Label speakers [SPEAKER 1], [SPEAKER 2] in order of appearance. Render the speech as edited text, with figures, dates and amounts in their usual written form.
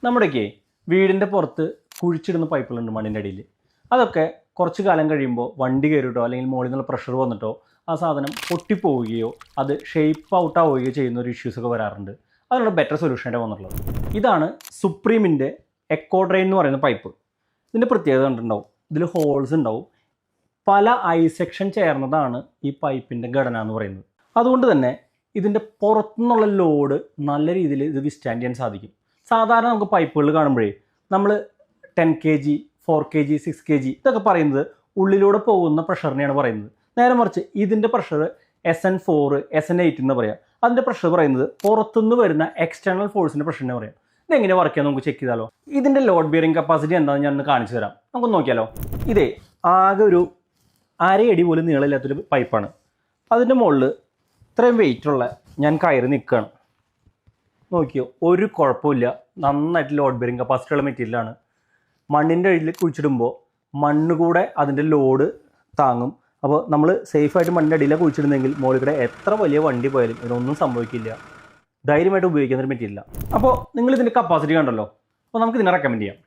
[SPEAKER 1] നമ്മുടെയൊക്കെ വീടിൻ്റെ പുറത്ത് കുഴിച്ചിടുന്ന പൈപ്പുകളുണ്ട് മണ്ണിൻ്റെ അടിയിൽ. അതൊക്കെ കുറച്ച് കാലം കഴിയുമ്പോൾ വണ്ടി കയറിയിട്ടോ അല്ലെങ്കിൽ മുകളിൽ നിന്നുള്ള പ്രഷർ വന്നിട്ടോ ആ സാധനം പൊട്ടിപ്പോവുകയോ അത് ഷേപ്പ് ഔട്ട് ആവുകയോ ചെയ്യുന്ന ഒരു ഇഷ്യൂസൊക്കെ വരാറുണ്ട്. അതിനുള്ള ബെറ്റർ സൊല്യൂഷനായിട്ട് വന്നിട്ടുള്ളത് ഇതാണ് സുപ്രീമിൻ്റെ എക്കോ ഡ്രെയിൻ എന്ന് പറയുന്ന പൈപ്പ്. ഇതിൻ്റെ പ്രത്യേകത കണ്ടിട്ടുണ്ടാവും, ഇതിൽ ഹോൾസ് ഉണ്ടാവും. പല ഐ സെക്ഷൻ ചേർന്നതാണ് ഈ പൈപ്പിൻ്റെ ഘടന എന്ന് പറയുന്നത്. അതുകൊണ്ട് തന്നെ ഇതിൻ്റെ പുറത്തുനിന്നുള്ള ലോഡ് നല്ല രീതിയിൽ ഇത് വിസ്റ്റാൻഡ് ചെയ്യാൻ സാധിക്കും. സാധാരണ നമുക്ക് പൈപ്പുകൾ കാണുമ്പോഴേ നമ്മൾ 10 kg 4 kg 6 kg ഇതൊക്കെ പറയുന്നത് ഉള്ളിലൂടെ പോകുന്ന പ്രഷറിനെയാണ് പറയുന്നത്. നേരെ മറിച്ച് ഇതിൻ്റെ പ്രഷർ SN4 SN8 എന്ന് പറയാം. അതിൻ്റെ പ്രഷർ പറയുന്നത് പുറത്തുനിന്ന് വരുന്ന എക്സ്റ്റേണൽ ഫോഴ്സിൻ്റെ പ്രഷറിനെ പറയാം. ഇതെങ്ങനെ വർക്ക് ചെയ്യാൻ നമുക്ക് ചെക്ക് ചെയ്താലോ. ഇതിൻ്റെ ലോഡ് ബിയറിംഗ് കപ്പാസിറ്റി എന്താണെന്ന് ഞാനൊന്ന് കാണിച്ചു തരാം. നമുക്ക് നോക്കിയാലോ. ഇതേ ആകെ ഒരു 1/2 അടി പോലും നീളമില്ലാത്തൊരു പൈപ്പാണ്. അതിൻ്റെ മുകളിൽ ഇത്രയും വെയിറ്റുള്ള ഞാൻ കയറി നിൽക്കുകയാണ്. നോക്കിയോ, ഒരു കുഴപ്പമില്ല. നന്നായിട്ട് ലോഡ് ബെയറിംഗ് കപ്പാസിറ്റി ഉള്ള മെറ്റീരിയലാണ്. മണ്ണിൻ്റെ അടിയിൽ കുഴിച്ചിടുമ്പോൾ മണ്ണ് കൂടെ അതിൻ്റെ ലോഡ് താങ്ങും. അപ്പോൾ നമ്മൾ സേഫായിട്ട് മണ്ണിൻ്റെ അടിയിലാണ് കുഴിച്ചിടുന്നെങ്കിൽ മുകളിൽ കൂടെ എത്ര വലിയ വണ്ടി പോയാലും ഇതിനൊന്നും സംഭവിക്കില്ല. ധൈര്യമായിട്ട് ഉപയോഗിക്കുന്ന ഒരു മെറ്റീരിയലാണ്. അപ്പോൾ നിങ്ങൾ ഇതിൻ്റെ കപ്പാസിറ്റി കണ്ടല്ലോ. അപ്പോൾ നമുക്ക് ഇതിനെ റെക്കമെൻഡ് ചെയ്യാം.